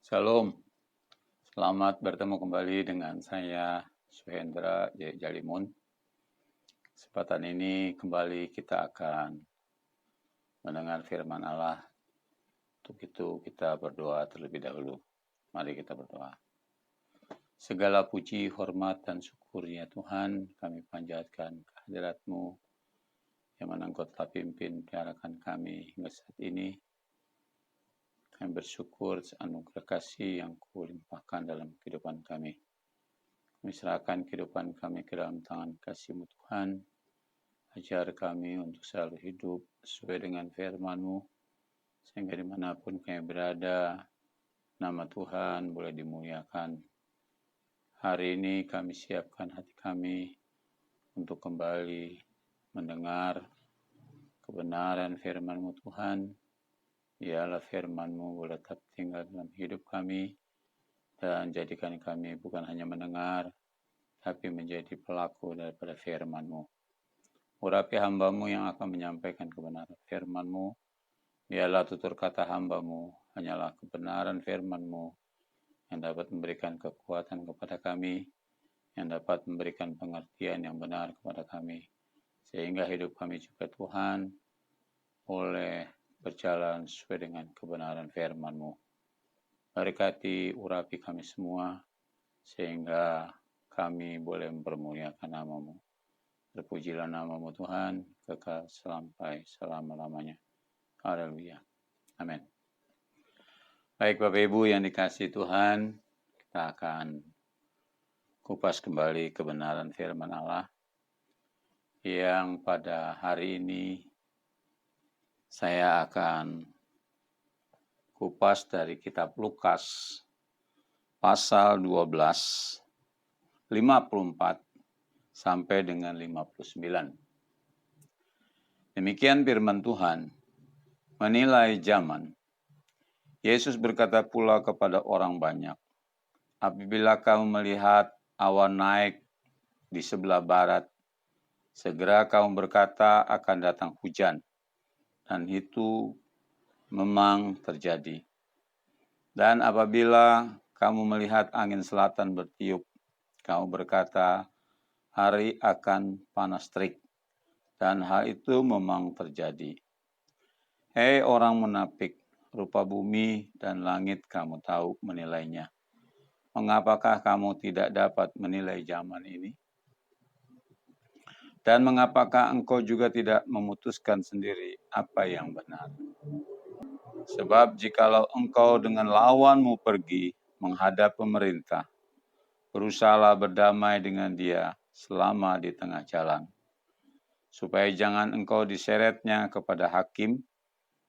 Shalom, selamat bertemu kembali dengan saya Suhendra J. Jalimun. Kesempatan ini kembali kita akan mendengar firman Allah. Untuk itu kita berdoa terlebih dahulu. Mari kita berdoa. Segala puji, hormat, dan syukur-Nya Tuhan kami panjatkan kehadirat-Mu yang mana Engkau telah pimpin piarakan kami hingga saat ini. Kami bersyukur anugerah kasih yang Kau limpahkan dalam kehidupan kami. Kami serahkan kehidupan kami ke dalam tangan kasih-Mu Tuhan. Ajar kami untuk selalu hidup sesuai dengan firman-Mu, sehingga dimanapun kami berada, nama Tuhan boleh dimuliakan. Hari ini kami siapkan hati kami untuk kembali mendengar kebenaran firman-Mu Tuhan. Biarlah firman-Mu boleh tetap tinggal dalam hidup kami, dan jadikan kami bukan hanya mendengar, tapi menjadi pelaku daripada firman-Mu. Urapi hamba-Mu yang akan menyampaikan kebenaran firman-Mu. Biarlah tutur kata hamba-Mu hanyalah kebenaran firman-Mu yang dapat memberikan kekuatan kepada kami, yang dapat memberikan pengertian yang benar kepada kami, sehingga hidup kami juga Tuhan boleh berjalan sesuai dengan kebenaran firman-Mu. Berkati urapi kami semua, sehingga kami boleh mempermuliakan nama-Mu. Terpujilah nama-Mu Tuhan, kekal sampai selama-lamanya. Haleluya. Amin. Baik Bapak Ibu yang dikasihi Tuhan, kita akan kupas kembali kebenaran firman Allah yang pada hari ini saya akan kupas dari kitab Lukas pasal 12, 54 sampai dengan 59. Demikian firman Tuhan. Menilai zaman. Yesus berkata pula kepada orang banyak, apabila kamu melihat awan naik di sebelah barat, segera kamu berkata akan datang hujan, dan itu memang terjadi. Dan apabila kamu melihat angin selatan bertiup, kamu berkata, hari akan panas terik, dan hal itu memang terjadi. Hei orang munafik, rupa bumi dan langit kamu tahu menilainya. Mengapakah kamu tidak dapat menilai zaman ini? Dan mengapakah engkau juga tidak memutuskan sendiri apa yang benar? Sebab jikalau engkau dengan lawanmu pergi menghadap pemerintah, berusahalah berdamai dengan dia selama di tengah jalan, supaya jangan engkau diseretnya kepada hakim,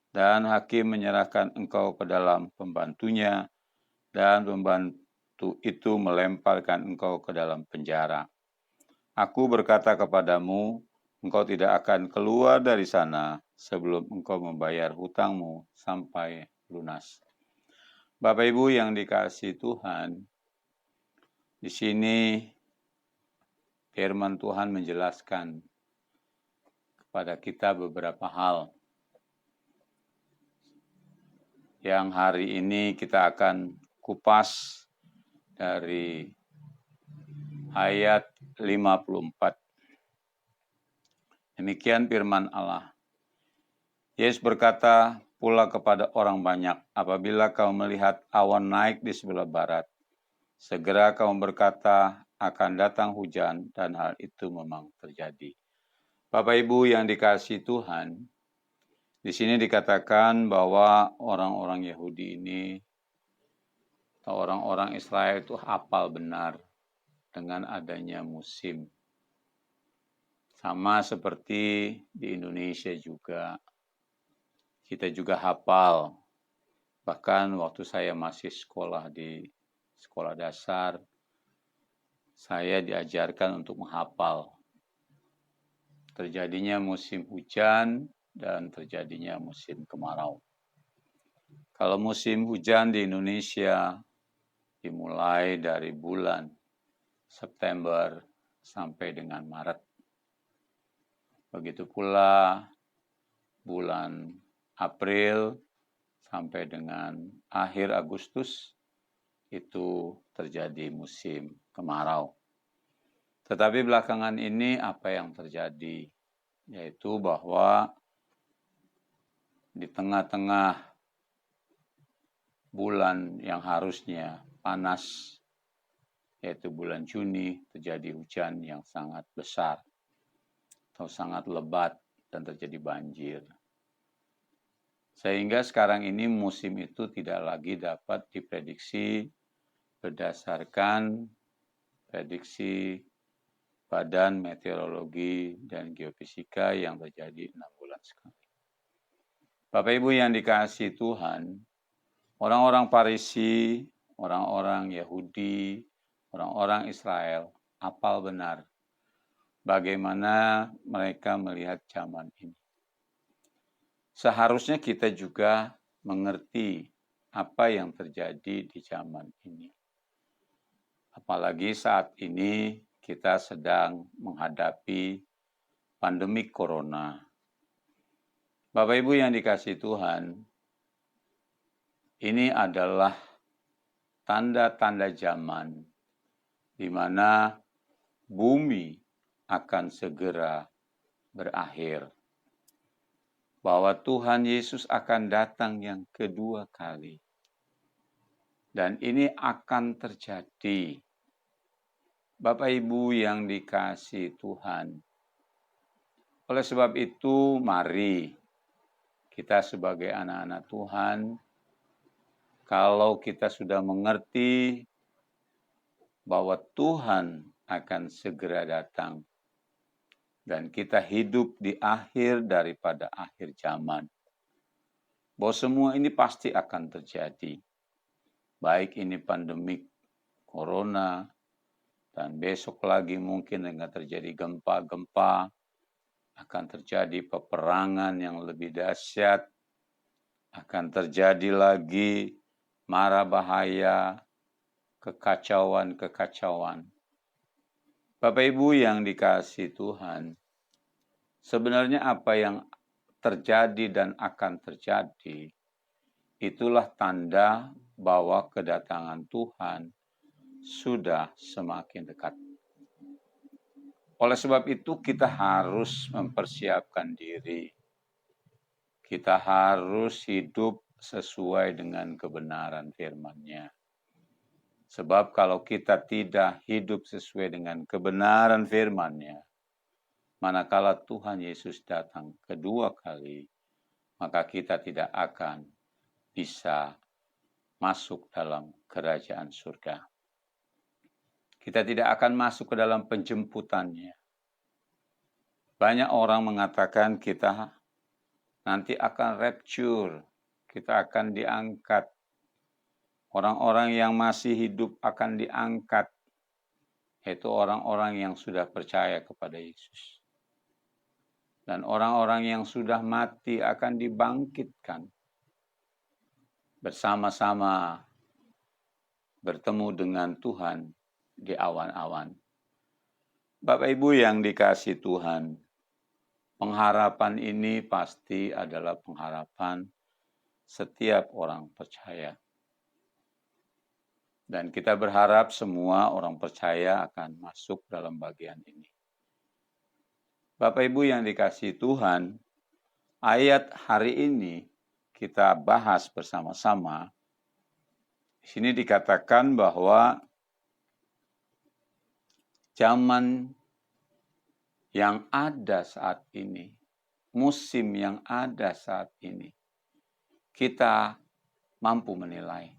dan hakim menyerahkan engkau ke dalam pembantunya, dan pembantu itu melemparkan engkau ke dalam penjara. Aku berkata kepadamu, engkau tidak akan keluar dari sana sebelum engkau membayar hutangmu sampai lunas. Bapak Ibu yang dikasihi Tuhan, di sini firman Tuhan menjelaskan kepada kita beberapa hal yang hari ini kita akan kupas dari ayat 54. Demikian firman Allah. Yesus berkata pula kepada orang banyak, apabila kamu melihat awan naik di sebelah barat, segera kamu berkata akan datang hujan, dan hal itu memang terjadi. Bapak Ibu yang dikasihi Tuhan, di sini dikatakan bahwa orang-orang Yahudi ini atau orang-orang Israel itu hafal benar dengan adanya musim. Sama seperti di Indonesia juga, kita juga hafal. Bahkan waktu saya masih sekolah di sekolah dasar, saya diajarkan untuk menghafal. Terjadinya musim hujan dan terjadinya musim kemarau. Kalau musim hujan di Indonesia dimulai dari bulan September sampai dengan Maret. Begitu pula bulan April sampai dengan akhir Agustus, itu terjadi musim kemarau. Tetapi belakangan ini apa yang terjadi? Yaitu bahwa di tengah-tengah bulan yang harusnya panas, yaitu bulan Juni, terjadi hujan yang sangat besar atau sangat lebat dan terjadi banjir. Sehingga sekarang ini musim itu tidak lagi dapat diprediksi berdasarkan prediksi Badan Meteorologi dan Geofisika yang terjadi 6 bulan sekali. Bapak Ibu yang dikasihi Tuhan, orang-orang Farisi, orang-orang Yahudi, orang-orang Israel, hafal benar bagaimana mereka melihat zaman ini. Seharusnya kita juga mengerti apa yang terjadi di zaman ini. Apalagi saat ini kita sedang menghadapi pandemi corona. Bapak Ibu yang dikasihi Tuhan, ini adalah tanda-tanda zaman di mana bumi akan segera berakhir. Bahwa Tuhan Yesus akan datang yang kedua kali. Dan ini akan terjadi. Bapak Ibu yang dikasihi Tuhan. Oleh sebab itu, mari kita sebagai anak-anak Tuhan, kalau kita sudah mengerti bahwa Tuhan akan segera datang, dan kita hidup di akhir daripada akhir zaman, bahwa semua ini pasti akan terjadi. Baik ini pandemik corona, dan besok lagi mungkin dengan terjadi gempa-gempa, akan terjadi peperangan yang lebih dahsyat, akan terjadi lagi mara bahaya, kekacauan-kekacauan. Bapak Ibu yang dikasihi Tuhan, sebenarnya apa yang terjadi dan akan terjadi, itulah tanda bahwa kedatangan Tuhan sudah semakin dekat. Oleh sebab itu kita harus mempersiapkan diri. Kita harus hidup sesuai dengan kebenaran firman-Nya. Sebab kalau kita tidak hidup sesuai dengan kebenaran firman-Nya, manakala Tuhan Yesus datang kedua kali, maka kita tidak akan bisa masuk dalam kerajaan surga. Kita tidak akan masuk ke dalam penjemputannya. Banyak orang mengatakan kita nanti akan rapture, kita akan diangkat. Orang-orang yang masih hidup akan diangkat, yaitu orang-orang yang sudah percaya kepada Yesus. Dan orang-orang yang sudah mati akan dibangkitkan bersama-sama bertemu dengan Tuhan di awan-awan. Bapak Ibu yang dikasihi Tuhan, pengharapan ini pasti adalah pengharapan setiap orang percaya. Dan kita berharap semua orang percaya akan masuk dalam bagian ini. Bapak Ibu yang dikasihi Tuhan, ayat hari ini kita bahas bersama-sama. Di sini dikatakan bahwa zaman yang ada saat ini, musim yang ada saat ini, kita mampu menilai.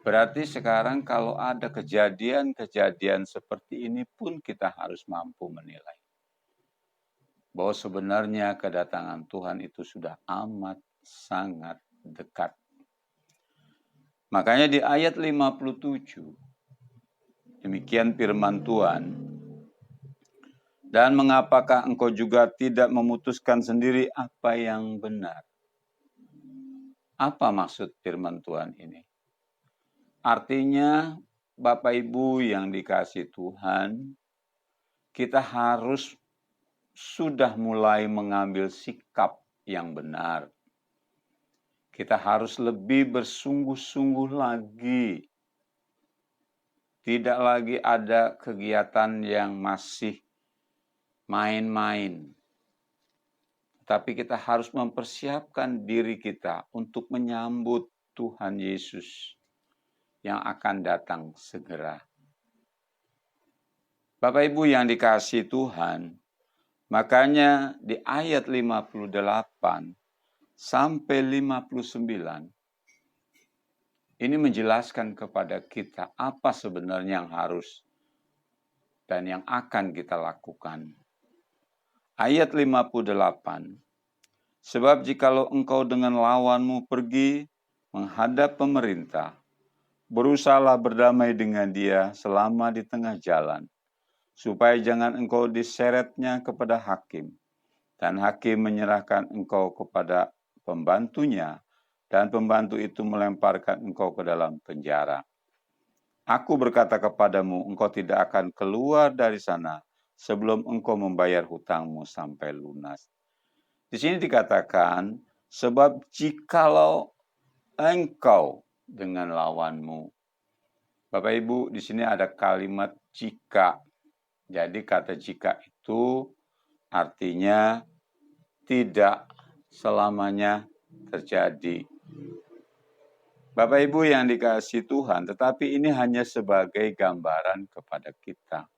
Berarti sekarang kalau ada kejadian-kejadian seperti ini pun kita harus mampu menilai. Bahwa sebenarnya kedatangan Tuhan itu sudah amat sangat dekat. Makanya di ayat 57, demikian firman Tuhan, dan mengapakah engkau juga tidak memutuskan sendiri apa yang benar? Apa maksud firman Tuhan ini? Artinya, Bapak Ibu yang dikasihi Tuhan, kita harus sudah mulai mengambil sikap yang benar. Kita harus lebih bersungguh-sungguh lagi. Tidak lagi ada kegiatan yang masih main-main. Tapi kita harus mempersiapkan diri kita untuk menyambut Tuhan Yesus yang akan datang segera. Bapak Ibu yang dikasihi Tuhan, makanya di ayat 58 sampai 59, ini menjelaskan kepada kita apa sebenarnya yang harus dan yang akan kita lakukan. Ayat 58, sebab jikalau engkau dengan lawanmu pergi menghadap pemerintah, berusahalah berdamai dengan dia selama di tengah jalan, supaya jangan engkau diseretnya kepada hakim, dan hakim menyerahkan engkau kepada pembantunya, dan pembantu itu melemparkan engkau ke dalam penjara. Aku berkata kepadamu, engkau tidak akan keluar dari sana sebelum engkau membayar hutangmu sampai lunas. Di sini dikatakan, sebab jikalau engkau dengan lawanmu. Bapak Ibu, di sini ada kalimat jika. Jadi kata jika itu artinya tidak selamanya terjadi. Bapak Ibu yang dikasihi Tuhan, tetapi ini hanya sebagai gambaran kepada kita.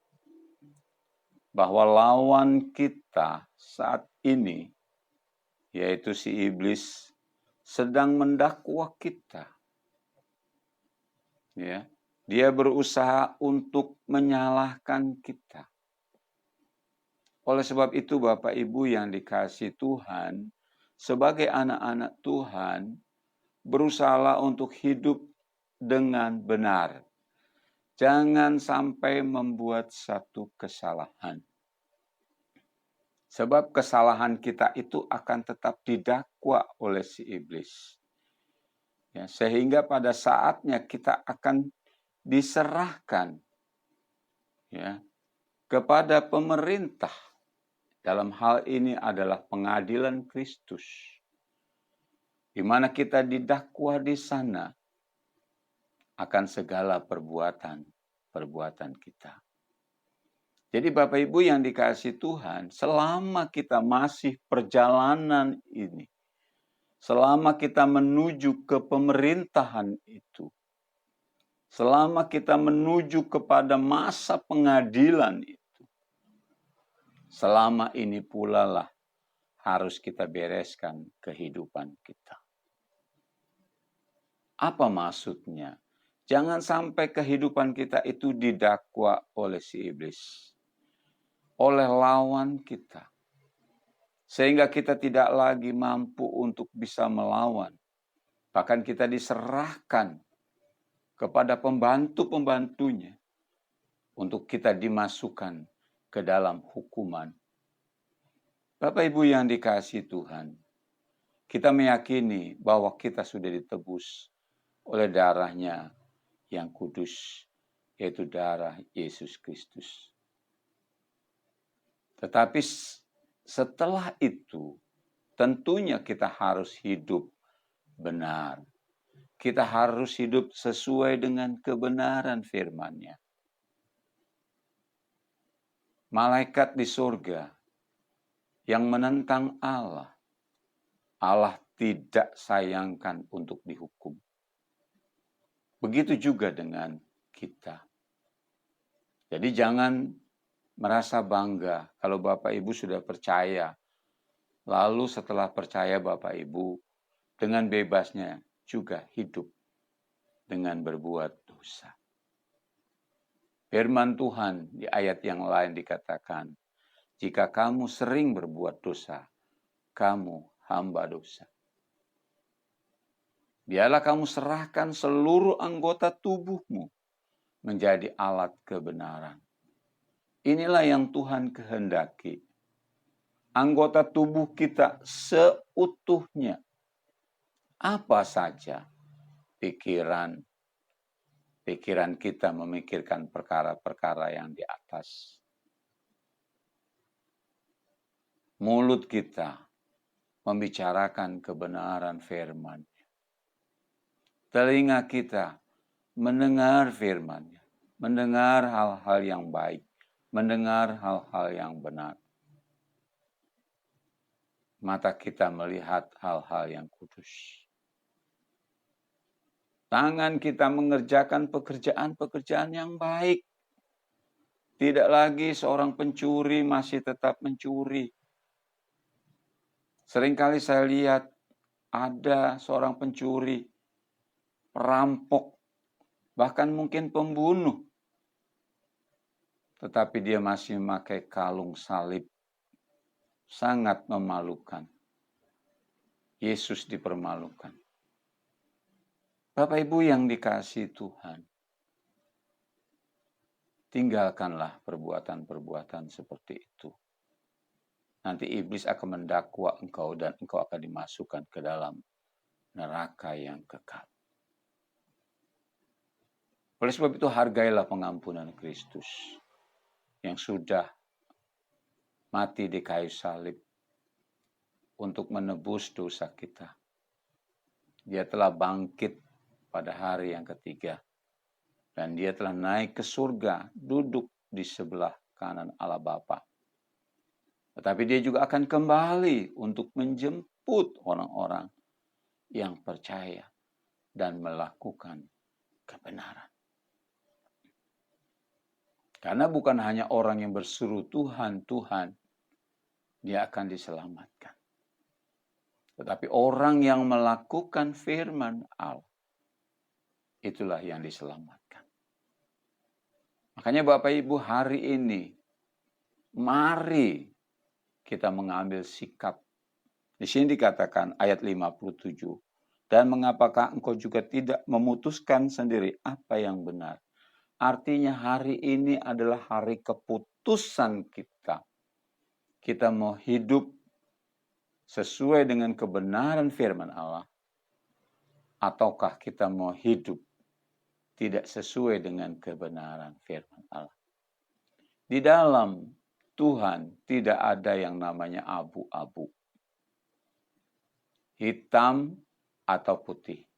Bahwa lawan kita saat ini, yaitu si iblis, sedang mendakwa kita. Ya, dia berusaha untuk menyalahkan kita. Oleh sebab itu Bapak Ibu yang dikasihi Tuhan, sebagai anak-anak Tuhan, berusahalah untuk hidup dengan benar. Jangan sampai membuat satu kesalahan. Sebab kesalahan kita itu akan tetap didakwa oleh si iblis. Ya, sehingga pada saatnya kita akan diserahkan ya, kepada pemerintah. Dalam hal ini adalah pengadilan Kristus. Di mana kita didakwa di sana akan segala perbuatan kita. Jadi Bapak Ibu yang dikasihi Tuhan, selama kita masih perjalanan ini, selama kita menuju ke pemerintahan itu, selama kita menuju kepada masa pengadilan itu, selama ini pula lah harus kita bereskan kehidupan kita. Apa maksudnya? Jangan sampai kehidupan kita itu didakwa oleh si iblis, oleh lawan kita. Sehingga kita tidak lagi mampu untuk bisa melawan. Bahkan kita diserahkan kepada pembantu-pembantunya untuk kita dimasukkan ke dalam hukuman. Bapak Ibu yang dikasihi Tuhan, kita meyakini bahwa kita sudah ditebus oleh darahnya yang kudus, yaitu darah Yesus Kristus. Tetapi setelah itu, tentunya kita harus hidup benar. Kita harus hidup sesuai dengan kebenaran firman-Nya. Malaikat di surga yang menentang Allah, Allah tidak sayangkan untuk dihukum. Begitu juga dengan kita. Jadi jangan merasa bangga kalau Bapak Ibu sudah percaya. Lalu setelah percaya Bapak Ibu dengan bebasnya juga hidup dengan berbuat dosa. Firman Tuhan di ayat yang lain dikatakan, jika kamu sering berbuat dosa, kamu hamba dosa. Biarlah kamu serahkan seluruh anggota tubuhmu menjadi alat kebenaran. Inilah yang Tuhan kehendaki. Anggota tubuh kita seutuhnya. Apa saja pikiran kita memikirkan perkara-perkara yang di atas. Mulut kita membicarakan kebenaran firman. telinga kita mendengar firman-Nya, mendengar hal-hal yang baik, mendengar hal-hal yang benar. Mata kita melihat hal-hal yang kudus. Tangan kita mengerjakan pekerjaan-pekerjaan yang baik. Tidak lagi seorang pencuri masih tetap mencuri. Seringkali saya lihat ada seorang pencuri, perampok, bahkan mungkin pembunuh. Tetapi dia masih memakai kalung salib. Sangat memalukan. Yesus dipermalukan. Bapak Ibu yang dikasihi Tuhan, tinggalkanlah perbuatan-perbuatan seperti itu. Nanti iblis akan mendakwa engkau dan engkau akan dimasukkan ke dalam neraka yang kekal. Oleh sebab itu hargailah pengampunan Kristus yang sudah mati di kayu salib untuk menebus dosa kita. Dia telah bangkit pada hari yang ketiga. Dan dia telah naik ke surga, duduk di sebelah kanan Allah Bapa. Tetapi dia juga akan kembali untuk menjemput orang-orang yang percaya dan melakukan kebenaran. Karena bukan hanya orang yang berseru Tuhan, Tuhan, dia akan diselamatkan. Tetapi orang yang melakukan firman Allah, itulah yang diselamatkan. Makanya Bapak Ibu hari ini, mari kita mengambil sikap. Di sini dikatakan ayat 57. Dan mengapakah engkau juga tidak memutuskan sendiri apa yang benar? Artinya hari ini adalah hari keputusan kita. Kita mau hidup sesuai dengan kebenaran firman Allah. Ataukah kita mau hidup tidak sesuai dengan kebenaran firman Allah. Di dalam Tuhan tidak ada yang namanya abu-abu. Hitam atau putih.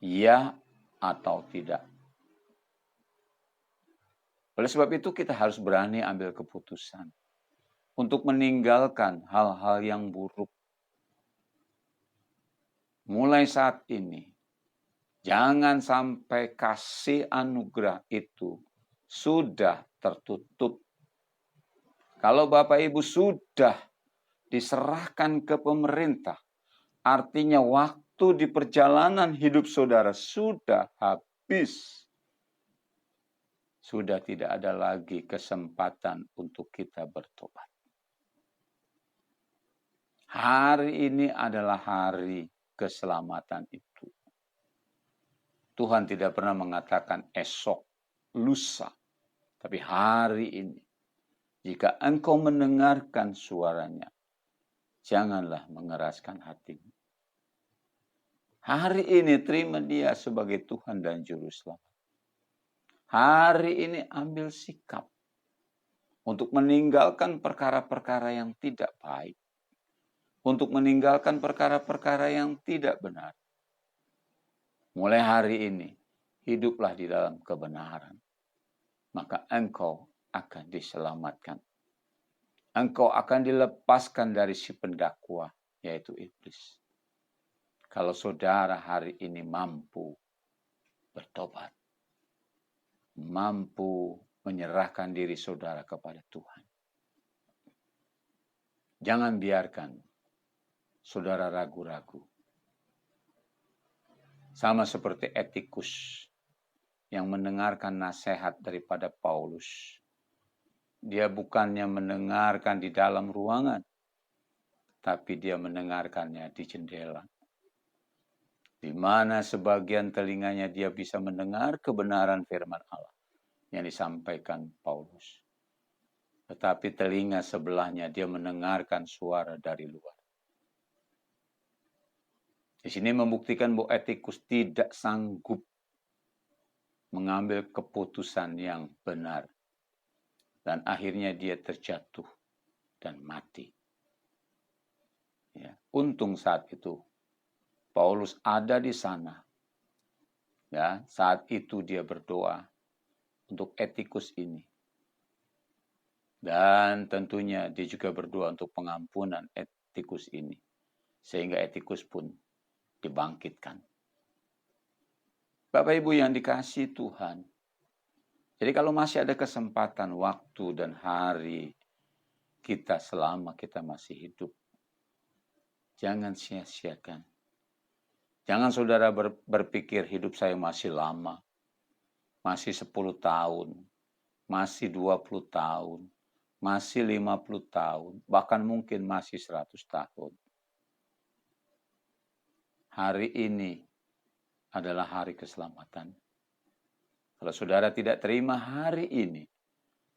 Ya atau tidak. Oleh sebab itu kita harus berani ambil keputusan. Untuk meninggalkan hal-hal yang buruk. Mulai saat ini. Jangan sampai kasih anugerah itu sudah tertutup. Kalau Bapak Ibu sudah diserahkan ke pemerintah, artinya waktu di perjalanan hidup saudara sudah habis. Sudah tidak ada lagi kesempatan untuk kita bertobat. Hari ini adalah hari keselamatan itu. Tuhan tidak pernah mengatakan esok, lusa. Tapi hari ini, jika engkau mendengarkan suaranya, janganlah mengeraskan hatimu. Hari ini terima dia sebagai Tuhan dan Juru Selamat. Hari ini ambil sikap untuk meninggalkan perkara-perkara yang tidak baik. Untuk meninggalkan perkara-perkara yang tidak benar. Mulai hari ini, hiduplah di dalam kebenaran. Maka engkau akan diselamatkan. Engkau akan dilepaskan dari si pendakwa, yaitu iblis. Kalau saudara hari ini mampu bertobat. Mampu menyerahkan diri saudara kepada Tuhan. Jangan biarkan saudara ragu-ragu. Sama seperti Etikus yang mendengarkan nasihat daripada Paulus. Dia bukannya mendengarkan di dalam ruangan, tapi dia mendengarkannya di jendela. Di mana sebagian telinganya dia bisa mendengar kebenaran firman Allah yang disampaikan Paulus. Tetapi telinga sebelahnya dia mendengarkan suara dari luar. Di sini membuktikan bahwa Etikus tidak sanggup mengambil keputusan yang benar. Dan akhirnya dia terjatuh dan mati. Ya, untung saat itu Paulus ada di sana Ya, saat itu dia berdoa untuk etikus ini. Dan tentunya dia juga berdoa untuk pengampunan etikus ini. Sehingga etikus pun dibangkitkan. Bapak Ibu yang dikasihi Tuhan. Jadi kalau masih ada kesempatan, waktu, dan hari kita selama kita masih hidup, jangan sia-siakan. Jangan saudara berpikir hidup saya masih lama, masih 10 tahun, masih 20 tahun, masih 50 tahun, bahkan mungkin masih 100 tahun. Hari ini adalah hari keselamatan. Kalau saudara tidak terima hari ini,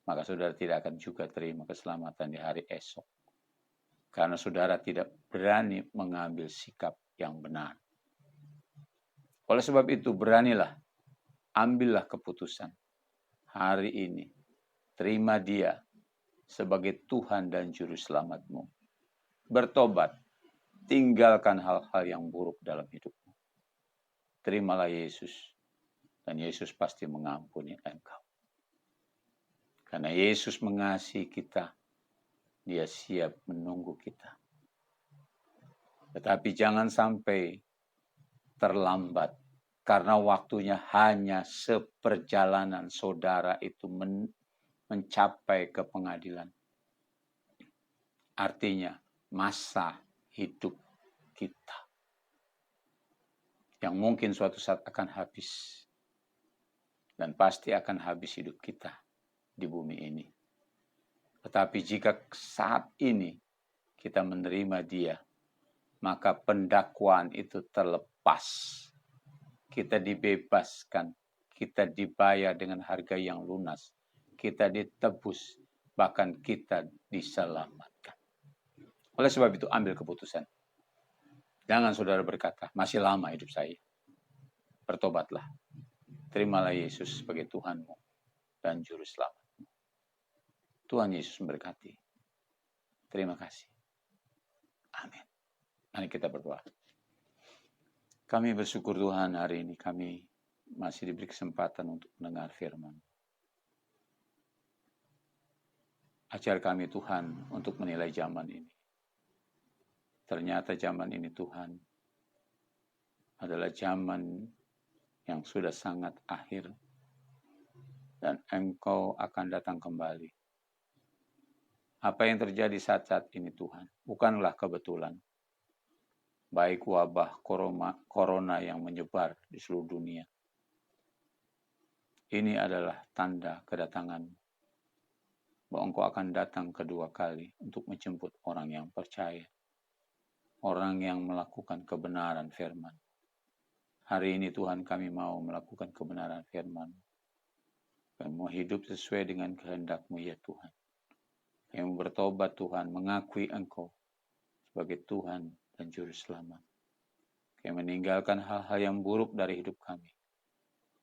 maka saudara tidak akan juga terima keselamatan di hari esok. Karena saudara tidak berani mengambil sikap yang benar. Oleh sebab itu, beranilah, ambillah keputusan hari ini. Terima Dia sebagai Tuhan dan Juru Selamatmu. Bertobat, tinggalkan hal-hal yang buruk dalam hidupmu. Terimalah Yesus, dan Yesus pasti mengampuni engkau. Karena Yesus mengasihi kita, Dia siap menunggu kita. Tetapi jangan sampai terlambat, karena waktunya hanya seperjalanan saudara itu mencapai ke pengadilan. Artinya masa hidup kita yang mungkin suatu saat akan habis. Dan pasti akan habis hidup kita di bumi ini. Tetapi jika saat ini kita menerima Dia, maka pendakwaan itu terlepas. Kita dibebaskan, kita dibayar dengan harga yang lunas, kita ditebus, bahkan kita diselamatkan. Oleh sebab itu, ambil keputusan. Jangan saudara berkata, masih lama hidup saya. Bertobatlah. Terimalah Yesus sebagai Tuhanmu dan Juru Selamatmu. Tuhan Yesus memberkati. Terima kasih. Amin. Mari kita berdoa. Kami bersyukur Tuhan hari ini kami masih diberi kesempatan untuk mendengar firman. Ajar kami Tuhan untuk menilai zaman ini. Ternyata zaman ini Tuhan adalah zaman yang sudah sangat akhir. Dan Engkau akan datang kembali. Apa yang terjadi saat-saat ini Tuhan bukanlah kebetulan. Baik wabah corona yang menyebar di seluruh dunia. Ini adalah tanda kedatangan-Mu. Bahwa Engkau akan datang kedua kali untuk menjemput orang yang percaya. Orang yang melakukan kebenaran firman. Hari ini Tuhan kami mau melakukan kebenaran firman. Kami mau hidup sesuai dengan kehendak-Mu ya Tuhan. Kami mau bertobat Tuhan, mengakui Engkau sebagai Tuhan dan Juru Selamat. Kami meninggalkan hal-hal yang buruk dari hidup kami.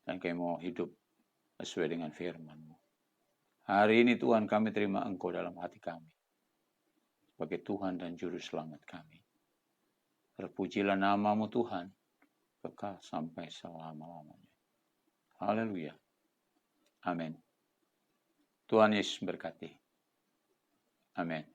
Dan kami mau hidup sesuai dengan firman-Mu. Hari ini Tuhan kami terima Engkau dalam hati kami. Sebagai Tuhan dan Juru Selamat kami. Terpujilah nama-Mu Tuhan. Kekal sampai selama-lamanya. Haleluya. Amin. Tuhan Yesus berkati. Amin.